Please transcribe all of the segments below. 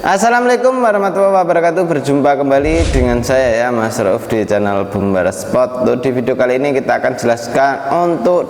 Assalamualaikum warahmatullahi wabarakatuh. Berjumpa kembali dengan saya ya, Mas Rauf, di channel Bumbara Spot. Untuk di video kali ini kita akan jelaskan untuk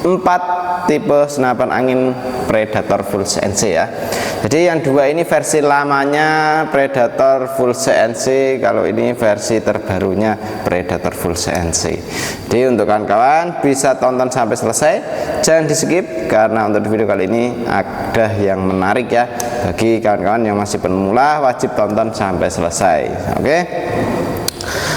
4 tipe senapan angin Predator full CNC ya. Jadi yang dua ini versi lamanya Predator full CNC, kalau ini versi terbarunya Predator full CNC. Jadi untuk kawan-kawan bisa tonton sampai selesai, jangan di skip, karena untuk video kali ini ada yang menarik ya. Bagi kawan-kawan yang masih pemula wajib tonton sampai selesai. Oke.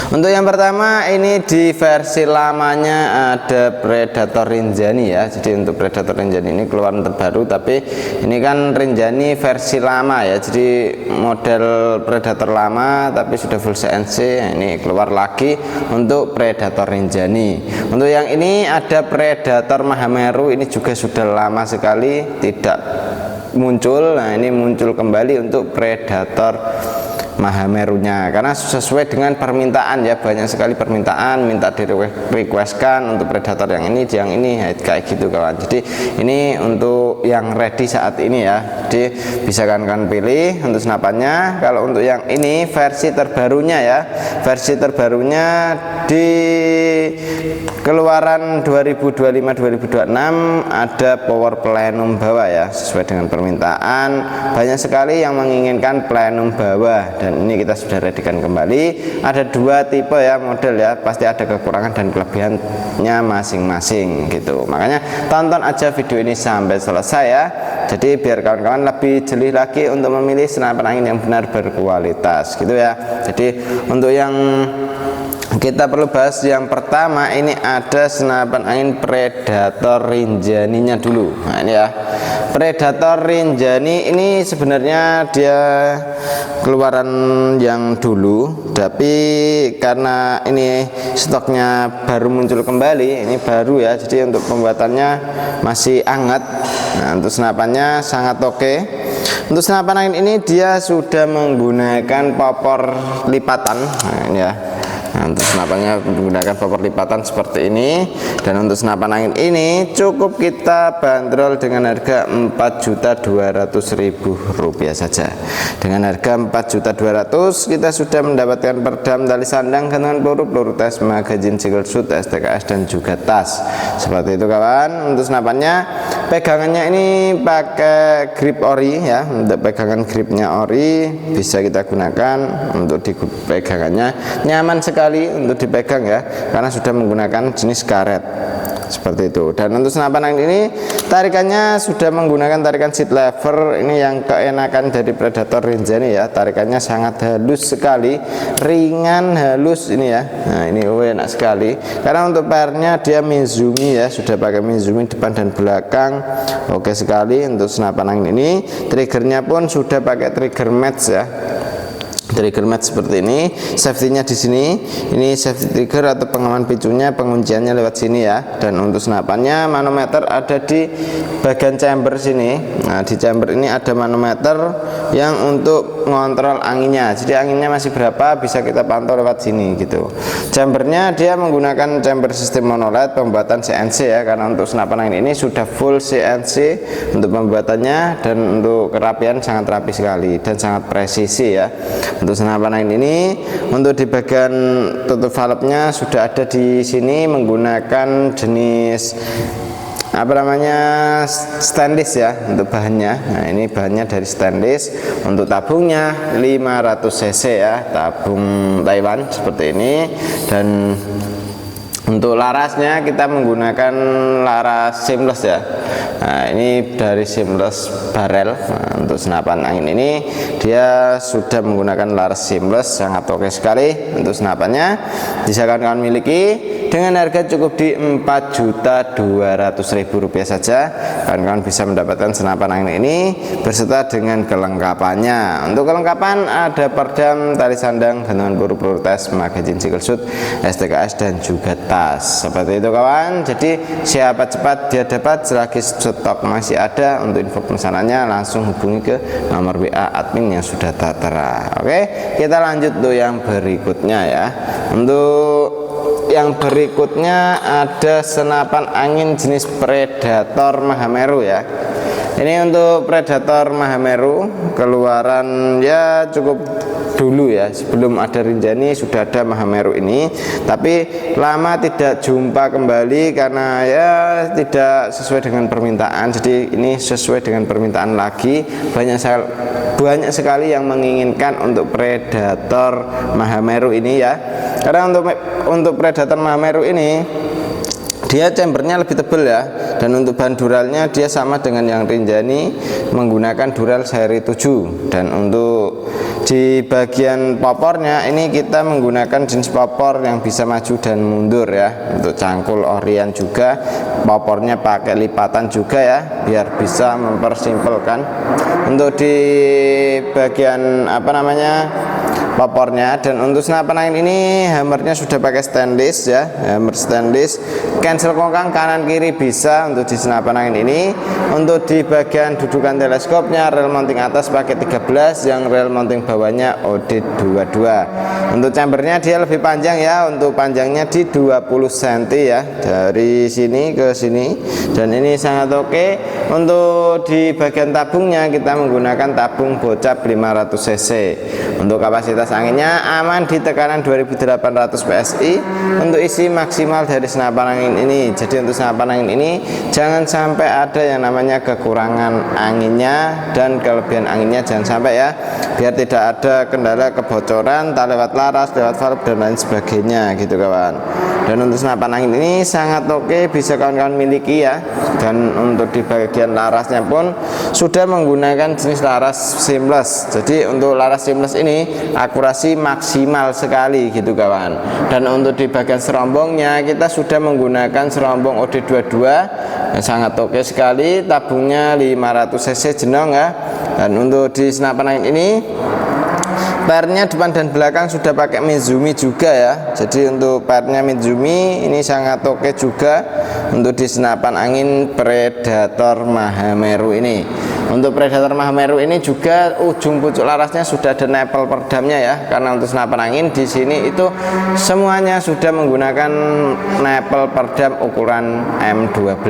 Untuk yang pertama ini di versi lamanya ada Predator Rinjani ya. Jadi untuk Predator Rinjani ini keluaran terbaru, tapi ini kan Rinjani versi lama ya. Jadi model Predator lama tapi sudah full CNC. Ini keluar lagi untuk Predator Rinjani. Untuk yang ini ada Predator Mahameru, ini juga sudah lama sekali tidak muncul. Nah ini muncul kembali untuk Predator Mahamerunya, karena sesuai dengan permintaan ya, banyak sekali permintaan minta di requestkan untuk Predator yang ini kayak gitu kawan. Jadi ini untuk yang ready saat ini ya, jadi bisa kan pilih untuk senapannya. Kalau untuk yang ini versi terbarunya ya, versi terbarunya di keluaran 2025-2026 ada power plenum bawah ya, sesuai dengan permintaan. Banyak sekali yang menginginkan plenum bawah, dan ini kita sudah readykan kembali. Ada 2 tipe ya model ya, pasti ada kekurangan dan kelebihannya masing-masing gitu. Makanya tonton aja video ini sampai selesai ya, jadi biar kawan-kawan lebih jeli lagi untuk memilih senapan angin yang benar berkualitas gitu ya. Jadi untuk yang kita perlu bahas yang pertama ini ada senapan angin Predator Rinjaninya dulu. Nah ini ya, Predator Rinjani ini sebenarnya dia keluaran yang dulu, tapi karena ini stoknya baru muncul kembali, ini baru ya, jadi untuk pembuatannya masih hangat. Nah untuk senapannya sangat oke. Untuk senapan angin ini dia sudah menggunakan popor lipatan. Nah ini ya. Nah, untuk senapannya menggunakan popor lipatan seperti ini, dan untuk senapan angin ini cukup kita bandrol dengan harga Rp4.200.000 saja. Dengan harga Rp4.200.000 kita sudah mendapatkan perdam, tali sandang, gantungan peluru tes, magazine, single shoot, STKS, dan juga tas. Seperti itu kawan. Untuk senapannya pegangannya ini pakai grip ori ya. Untuk pegangan gripnya ori bisa kita gunakan. Untuk di pegangannya nyaman sekali untuk dipegang ya, karena sudah menggunakan jenis karet seperti itu. Dan untuk senapan angin ini tarikannya sudah menggunakan tarikan seat lever. Ini yang keenakan dari Predator Rinjani ya, tarikannya sangat halus sekali, ringan, halus ini ya. Nah ini enak sekali, karena untuk pernya dia Mizumi ya, sudah pakai Mizumi depan dan belakang. Oke sekali. Untuk senapan angin ini triggernya pun sudah pakai trigger match ya, trigger match seperti ini. Safety-nya di sini, ini safety trigger atau pengaman picunya, pengunciannya lewat sini ya. Dan untuk senapannya manometer ada di bagian chamber sini. Nah di chamber ini ada manometer yang untuk mengontrol anginnya, jadi anginnya masih berapa bisa kita pantau lewat sini gitu. Chambernya dia menggunakan chamber sistem monoled pembuatan CNC ya, karena untuk senapan angin ini sudah full CNC untuk pembuatannya, dan untuk kerapian sangat rapi sekali dan sangat presisi ya. Untuk senapan angin ini untuk di bagian tutup valve-nya sudah ada di sini menggunakan jenis apa namanya, stainless ya untuk bahannya. Nah ini bahannya dari stainless. Untuk tabungnya 500 cc ya, tabung Taiwan seperti ini. Dan untuk larasnya kita menggunakan laras seamless ya. Nah ini dari seamless barrel. Nah, untuk senapan angin ini dia sudah menggunakan laras seamless, sangat oke sekali. Untuk senapannya bisa kawan-kawan miliki dengan harga cukup di Rp4.200.000 saja. Kawan-kawan bisa mendapatkan senapan angin ini beserta dengan kelengkapannya. Untuk kelengkapan ada perdam, tali sandang, gantungan peluru tes, magazine, single shoot, STKS, dan juga tas. Seperti itu kawan. Jadi siapa cepat dia dapat, selagi stok masih ada. Untuk info pemesanannya langsung hubungi ke nomor WA admin yang sudah tertera. Oke, kita lanjut tuh yang berikutnya ya. Untuk yang berikutnya ada senapan angin jenis Predator Mahameru ya. Ini untuk Predator Mahameru, keluaran ya cukup dulu ya, sebelum ada Rinjani sudah ada Mahameru ini, tapi lama tidak jumpa kembali karena ya tidak sesuai dengan permintaan. Jadi ini sesuai dengan permintaan lagi, banyak sekali yang menginginkan untuk Predator Mahameru ini ya. Karena untuk Predator Mahameru ini dia chambernya lebih tebal ya, dan untuk bahan duralnya dia sama dengan yang Rinjani, menggunakan dural seri 7. Dan untuk di bagian popornya ini kita menggunakan jenis popor yang bisa maju dan mundur ya. Untuk cangkul Orion juga popornya pakai lipatan juga ya, biar bisa mempersimpelkan. Untuk di bagian popornya, dan untuk senapan angin ini hammernya sudah pakai stainless ya, hammer stainless, cancel kongkang kanan kiri bisa untuk di senapan angin ini. Untuk di bagian dudukan teleskopnya, rel mounting atas pakai 13, yang rel mounting bawahnya OD22. Untuk chambernya dia lebih panjang ya, untuk panjangnya di 20 cm ya, dari sini ke sini, dan ini sangat oke. Untuk di bagian tabungnya kita menggunakan tabung bocap 500 cc. Untuk kapasitas anginnya aman di tekanan 2800 PSI. Untuk isi maksimal dari senapan angin ini, jadi untuk senapan angin ini jangan sampai ada yang namanya kekurangan anginnya dan kelebihan anginnya, jangan sampai ya, biar tidak ada kendala kebocoran, tak lewat laras, lewat valve dan lain sebagainya gitu kawan. Dan untuk senapan angin ini sangat oke, bisa kawan-kawan miliki ya. Dan untuk di bagian larasnya pun sudah menggunakan jenis laras seamless. Jadi untuk laras seamless ini akurasi maksimal sekali gitu kawan. Dan untuk di bagian serombongnya kita sudah menggunakan serombong OD22 yang sangat oke sekali, tabungnya 500 cc jenong ya. Dan untuk di senapan angin ini pernya depan dan belakang sudah pakai Mizumi juga ya. Jadi untuk pernya Mizumi ini sangat oke juga untuk di senapan angin Predator Mahameru ini. Untuk Predator Mahameru ini juga ujung pucuk larasnya sudah ada nempel peredamnya ya, karena untuk senapan angin di sini itu semuanya sudah menggunakan nempel peredam ukuran M12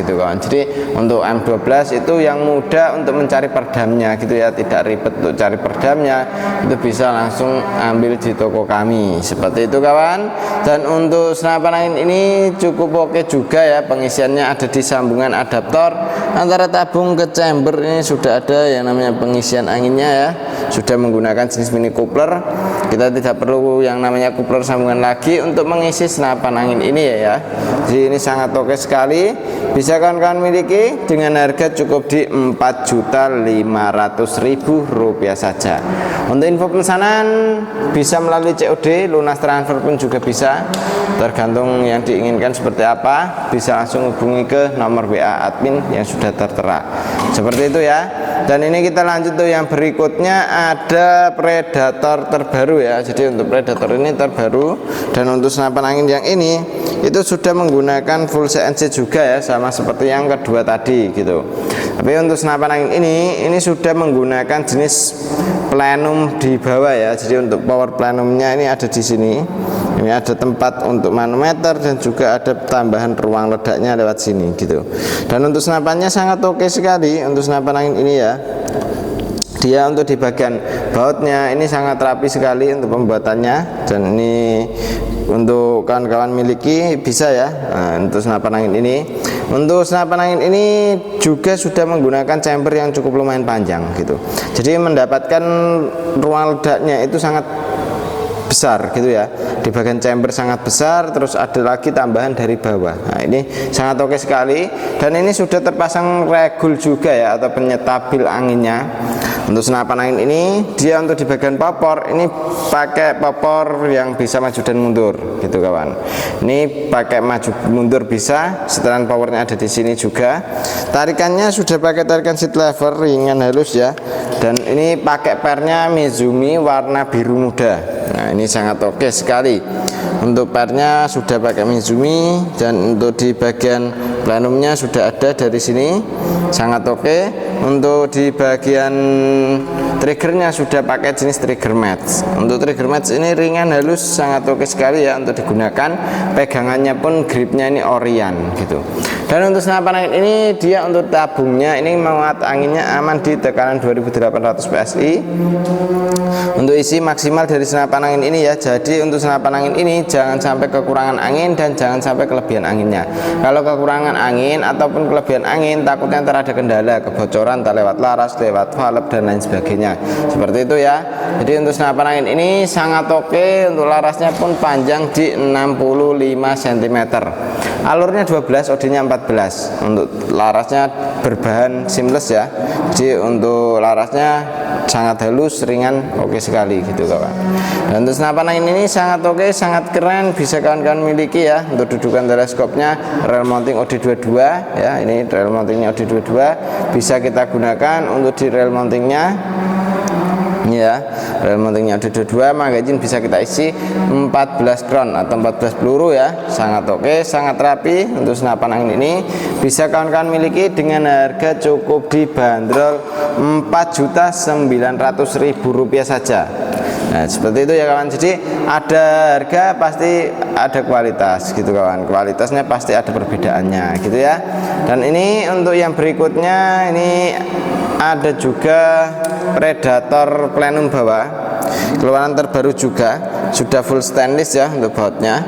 gitu kawan. Jadi untuk M12 itu yang mudah untuk mencari peredamnya gitu ya, tidak ribet untuk cari peredamnya, itu bisa langsung ambil di toko kami seperti itu kawan. Dan untuk senapan angin ini cukup oke juga ya, pengisiannya ada di sambungan adaptor antara tabung ke chamber. Ini sudah ada yang namanya pengisian anginnya ya, sudah menggunakan jenis mini coupler. Kita tidak perlu yang namanya coupler sambungan lagi untuk mengisi senapan angin ini ya. Jadi ini sangat oke sekali, bisa kawan-kawan miliki dengan harga cukup di Rp4.500.000 saja. Untuk info pemesanan bisa melalui COD, lunas transfer pun juga bisa, tergantung yang diinginkan seperti apa. Bisa langsung hubungi ke nomor WA admin yang sudah tertera seperti itu ya. Dan ini kita lanjut tuh yang berikutnya, ada Predator terbaru ya. Jadi untuk Predator ini terbaru, dan untuk senapan angin yang ini itu sudah menggunakan full CNC juga ya, sama seperti yang kedua tadi gitu. Tapi untuk senapan angin ini sudah menggunakan jenis plenum di bawah ya. Jadi untuk power plenumnya ini ada di sini. Ini ada tempat untuk manometer dan juga ada tambahan ruang ledaknya lewat sini gitu. Dan untuk senapannya sangat oke sekali untuk senapan angin ini ya. Dia untuk di bagian bautnya ini sangat rapi sekali untuk pembuatannya, dan ini untuk kawan-kawan miliki bisa ya. Nah, untuk senapan angin ini, untuk senapan angin ini juga sudah menggunakan chamber yang cukup lumayan panjang gitu. Jadi mendapatkan ruang ledaknya itu sangat besar gitu ya, di bagian chamber sangat besar, terus ada lagi tambahan dari bawah. Nah ini sangat oke sekali, dan ini sudah terpasang regul juga ya, atau penyetabil anginnya. Untuk senapan angin ini dia untuk di bagian popor ini pakai popor yang bisa maju dan mundur gitu kawan. Ini pakai maju mundur bisa, setelan powernya ada di sini juga. Tarikannya sudah pakai tarikan seat lever ringan halus ya, dan ini pakai pernya Mizumi warna biru muda. Nah ini sangat oke sekali. Untuk pernya sudah pakai Mizumi, dan untuk di bagian plenumnya sudah ada dari sini, sangat oke. Untuk di bagian Triggernya sudah pakai jenis trigger match. Untuk trigger match ini ringan, halus, sangat oke sekali ya untuk digunakan. Pegangannya pun gripnya ini Orion gitu. Dan untuk senapan angin ini dia untuk tabungnya ini muat anginnya aman di tekanan 2800 PSI. Untuk isi maksimal dari senapan angin ini ya. Jadi untuk senapan angin ini jangan sampai kekurangan angin dan jangan sampai kelebihan anginnya. Kalau kekurangan angin ataupun kelebihan angin takutnya ntar ada kendala, kebocoran entah lewat laras, lewat valve dan lain sebagainya. Seperti itu ya. Jadi untuk senapan angin ini sangat oke. Untuk larasnya pun panjang di 65 cm. Alurnya 12, OD-nya 14. Untuk larasnya berbahan seamless ya. Jadi untuk larasnya sangat halus, ringan, oke sekali gitu kawan. Dan untuk senapan angin ini sangat oke, sangat keren, bisa kawan-kawan miliki ya. Untuk dudukan teleskopnya rel mounting OD22 ya. Ini rel mountingnya OD22 bisa kita gunakan untuk di rel mountingnya ya. Rel mountingnya OD22, magazine bisa kita isi 14 crown atau 14 peluru ya. Sangat oke, sangat rapi. Untuk senapan angin ini bisa kawan-kawan miliki dengan harga cukup dibanderol Rp4.900.000 saja. Nah seperti itu ya kawan. Jadi ada harga pasti ada kualitas gitu kawan. Kualitasnya pasti ada perbedaannya gitu ya. Dan ini untuk yang berikutnya ini ada juga Predator plenum bawah, keluaran terbaru juga, sudah full stainless ya untuk bautnya.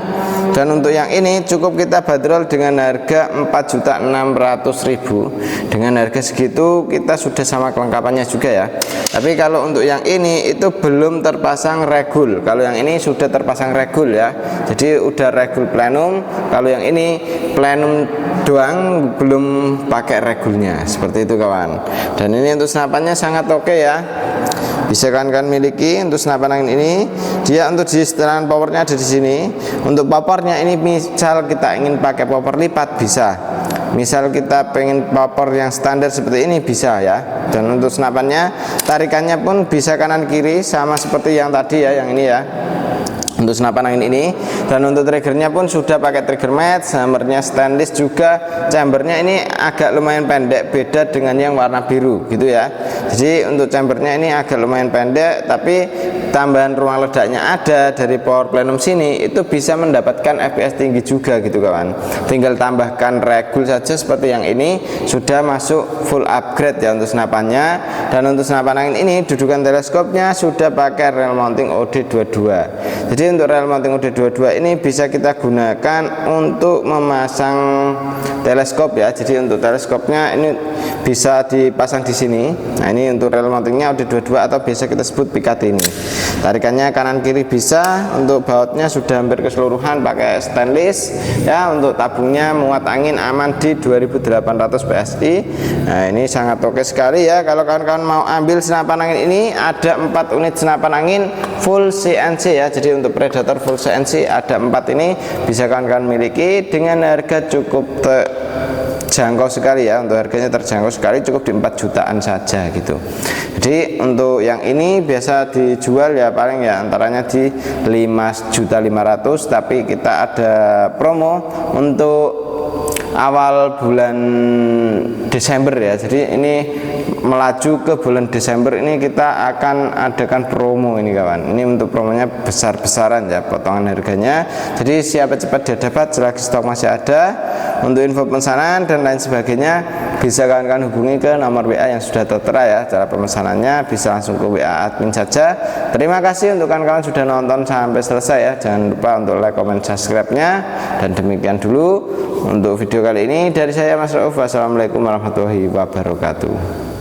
Dan untuk yang ini cukup kita bandrol dengan harga Rp4.600.000. Dengan harga segitu kita sudah sama kelengkapannya juga ya. Tapi kalau untuk yang ini itu belum terpasang regul. Kalau yang ini sudah terpasang regul ya. Jadi udah regul plenum. Kalau yang ini plenum doang, belum pakai regulnya. Seperti itu kawan. Dan ini untuk senapannya sangat oke ya. Bisa kan miliki untuk senapan angin ini. Dia untuk di setelan powernya ada di sini. Untuk powernya ini misal kita ingin pakai power lipat bisa. Misal kita pengen power yang standar seperti ini bisa ya. Dan untuk senapannya tarikannya pun bisa kanan kiri sama seperti yang tadi ya, yang ini ya. Untuk senapan angin ini. Dan untuk triggernya pun sudah pakai trigger match, hammernya stainless juga, chambernya ini agak lumayan pendek, beda dengan yang warna biru gitu ya. Jadi untuk chambernya ini agak lumayan pendek, tapi tambahan ruang ledaknya ada dari power plenum sini, itu bisa mendapatkan FPS tinggi juga gitu kawan. Tinggal tambahkan regul saja seperti yang ini, sudah masuk full upgrade ya untuk senapannya. Dan untuk senapan angin ini dudukan teleskopnya sudah pakai rel mounting OD22. Jadi untuk rel mounting OD22 ini bisa kita gunakan untuk memasang teleskop ya. Jadi untuk teleskopnya ini bisa dipasang di sini. Nah ini untuk rel mountingnya OD22 atau biasa kita sebut pikat ini. Tarikannya kanan kiri bisa. Untuk bautnya sudah hampir keseluruhan pakai stainless ya. Untuk tabungnya muat angin aman di 2800 PSI. Nah ini sangat oke sekali ya. Kalau kawan-kawan mau ambil senapan angin ini, ada 4 unit senapan angin full CNC ya. Jadi untuk Predator full CNC ada 4 ini, bisa kawan-kawan miliki dengan harga cukup terjangkau sekali ya. Untuk harganya terjangkau sekali, cukup di 4 jutaan saja gitu. Jadi untuk yang ini biasa dijual ya paling ya antaranya di 5.500.000, tapi kita ada promo untuk awal bulan Desember ya. Jadi ini melaju ke bulan Desember ini kita akan adakan promo ini kawan. Ini untuk promonya besar-besaran ya potongan harganya. Jadi siapa cepat dia dapat selagi stok masih ada. Untuk info pemesanan dan lain sebagainya bisa kawan-kawan hubungi ke nomor WA yang sudah tertera ya. Cara pemesanannya bisa langsung ke WA admin saja. Terima kasih untuk kawan-kawan sudah nonton sampai selesai ya. Jangan lupa untuk like, comment, subscribe-nya. Dan demikian dulu untuk video kali ini dari saya Mas Rauf. Wassalamualaikum warahmatullahi wabarakatuh.